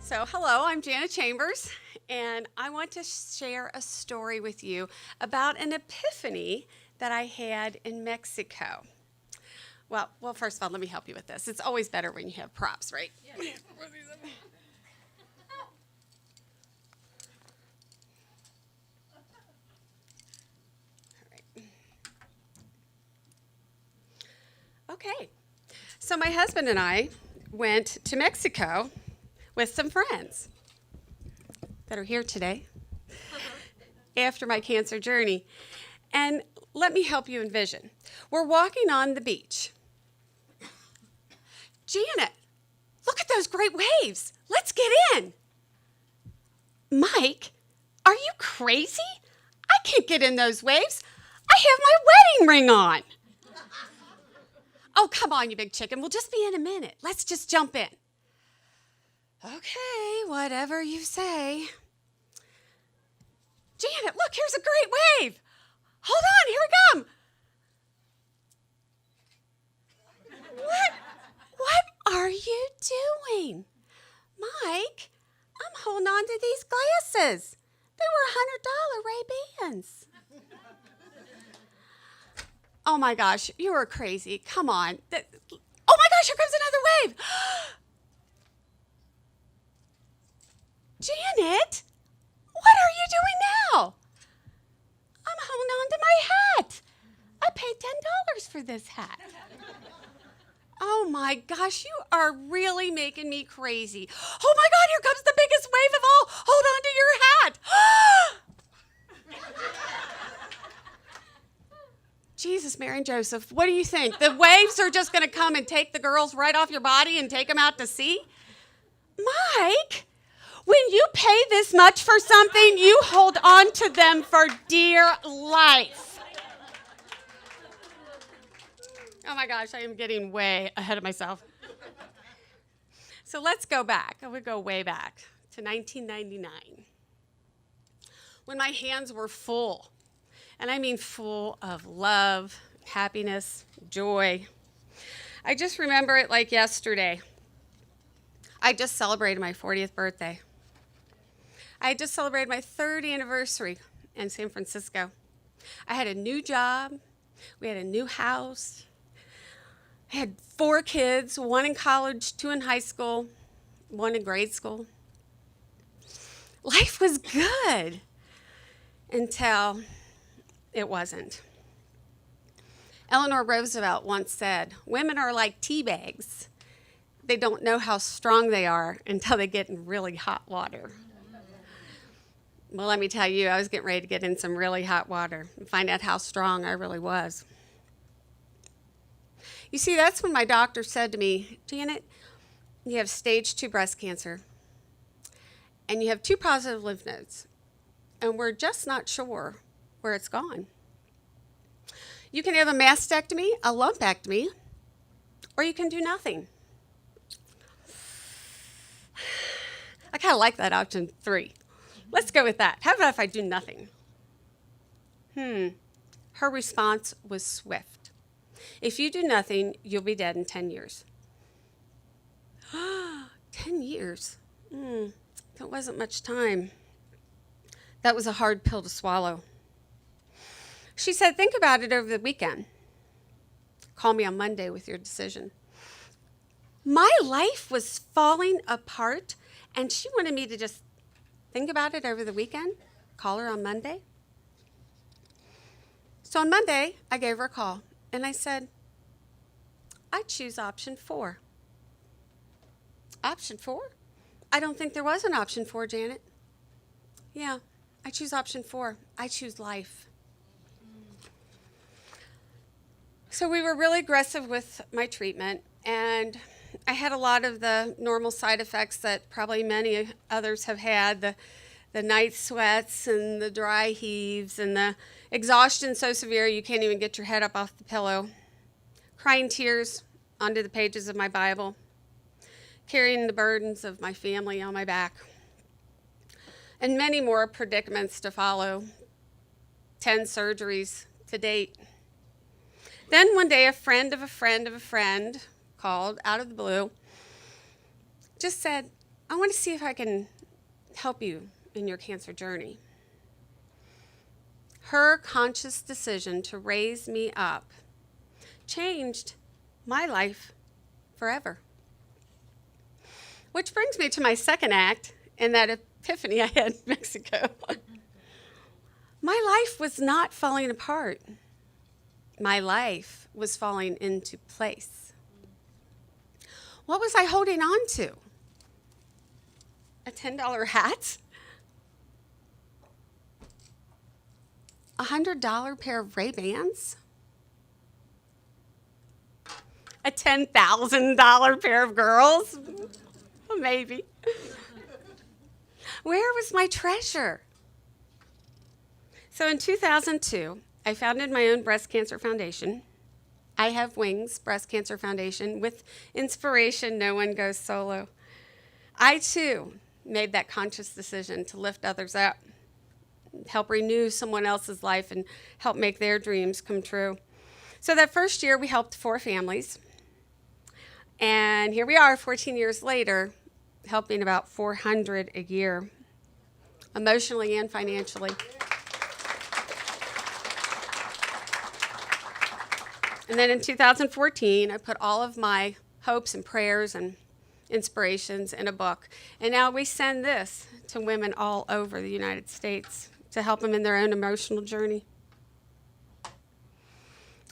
Hello, I'm Jana Chambers, and I want to share a story with you about an epiphany that I had in Mexico. Well, first of all, let me help you with this. It's always better when you have props, right? Yes. Okay, so my husband and I went to Mexico with some friends that are here today after my cancer journey. And let me help you envision. We're walking on the beach. Janet, look at those great waves. Let's get in. Mike, are you crazy? I can't get in those waves. I have my wedding ring on. Oh, come on, you big chicken. We'll just be in a minute. Let's just jump in. Okay, whatever you say. Janet, look, here's a great wave. Hold on, here we come. What are you doing? Mike, I'm holding on to these glasses. They were $100 Ray-Bans. Oh my gosh, you are crazy. Come on. Oh my gosh, here comes another wave. Janet, what are you doing now? I'm holding on to my hat. I paid $10 for this hat. Oh my gosh, you are really making me crazy. Oh my God, here comes the biggest wave of all. Hold on to your hat. Jesus, Mary and Joseph, what do you think? The waves are just going to come and take the girls right off your body and take them out to sea? Mike, when you pay this much for something, you hold on to them for dear life. Oh my gosh, I am getting way ahead of myself. So let's go back. I would go way back to 1999 when my hands were full. And I mean full of love, happiness, joy. I just remember it like yesterday. I just celebrated my 40th birthday. I just celebrated my 3rd anniversary in San Francisco. I had a new job. We had a new house. I had 4 kids, 1 in college, 2 in high school, 1 in grade school. Life was good until it wasn't. Eleanor Roosevelt once said, "Women are like tea bags. They don't know how strong they are until they get in really hot water." Well, let me tell you, I was getting ready to get in some really hot water and find out how strong I really was. You see, that's when my doctor said to me, "Janet, you have stage 2 breast cancer, and you have 2 positive lymph nodes, and we're just not sure where it's gone. You can have a mastectomy, a lumpectomy, or you can do nothing." I kind of like that option 3. Let's go with that. How about if I do nothing? Her response was swift. "If you do nothing, you'll be dead in 10 years. 10 years? That wasn't much time. That was a hard pill to swallow. She said, "Think about it over the weekend. Call me on Monday with your decision." My life was falling apart, and she wanted me to just think about it over the weekend, call her on Monday. So on Monday, I gave her a call, and I said, "I choose option 4. "Option 4? I don't think there was an option 4, Janet." "Yeah, I choose option 4. I choose life." So we were really aggressive with my treatment, and I had a lot of the normal side effects that probably many others have had, the night sweats and the dry heaves and the exhaustion so severe you can't even get your head up off the pillow, crying tears onto the pages of my Bible, carrying the burdens of my family on my back, and many more predicaments to follow, 10 surgeries to date. Then one day, a friend of a friend of a friend called out of the blue, just said, I want to see if I can help you in your cancer journey. Her conscious decision to raise me up changed my life forever. Which brings me to my second act in that epiphany I had in Mexico. My life was not falling apart. My life was falling into place. What was I holding on to? A $10 hat? A $100 pair of Ray-Bans? A $10,000 pair of girls? Maybe. Where was my treasure? So in 2002, I founded my own breast cancer foundation. I Have Wings Breast Cancer Foundation. With inspiration, no one goes solo. I, too, made that conscious decision to lift others up, help renew someone else's life, and help make their dreams come true. So that first year, we helped 4 families. And here we are, 14 years later, helping about 400 a year, emotionally and financially. And then in 2014, I put all of my hopes and prayers and inspirations in a book. And now we send this to women all over the United States to help them in their own emotional journey.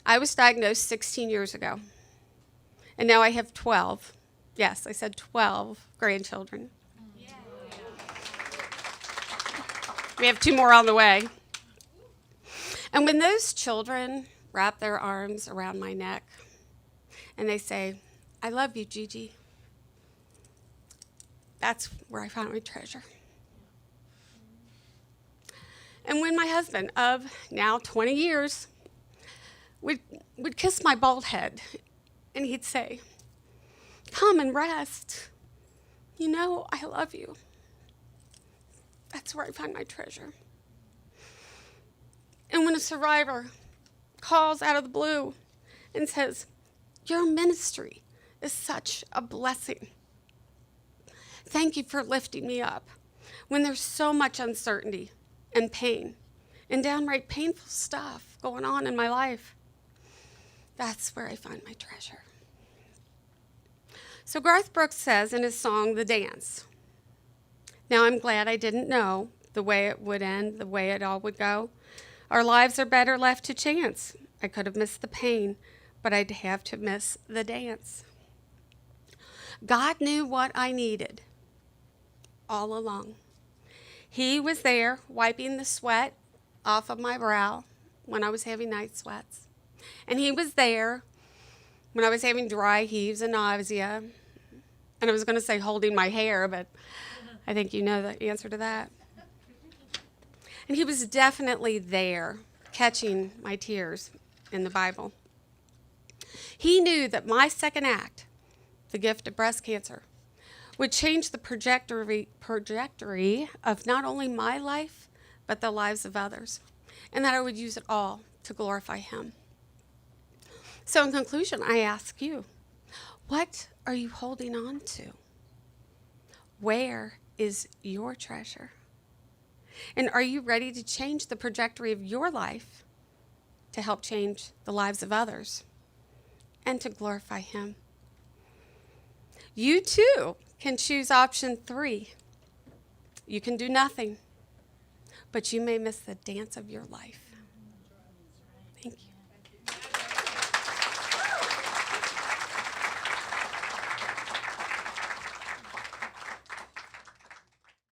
I was diagnosed 16 years ago, and now I have 12. Yes, I said 12 grandchildren. Yeah. We have 2 more on the way. And when those children wrap their arms around my neck and they say, "I love you, Gigi," that's where I found my treasure. And when my husband of now 20 years would kiss my bald head and he'd say, "Come and rest. You know I love you." That's where I find my treasure. And when a survivor calls out of the blue and says, "Your ministry is such a blessing. Thank you for lifting me up when there's so much uncertainty and pain and downright painful stuff going on in my life," that's where I find my treasure. So Garth Brooks says in his song, "The Dance," "Now I'm glad I didn't know the way it would end, the way it all would go. Our lives are better left to chance. I could have missed the pain, but I'd have to miss the dance." God knew what I needed all along. He was there wiping the sweat off of my brow when I was having night sweats. And he was there when I was having dry heaves and nausea. And I was going to say holding my hair, but I think you know the answer to that. And he was definitely there catching my tears in the Bible. He knew that my second act, the gift of breast cancer, would change the trajectory of not only my life, but the lives of others, and that I would use it all to glorify him. So in conclusion, I ask you, what are you holding on to? Where is your treasure? And are you ready to change the trajectory of your life to help change the lives of others and to glorify him? You too can choose option 3. You can do nothing, but you may miss the dance of your life. Thank you.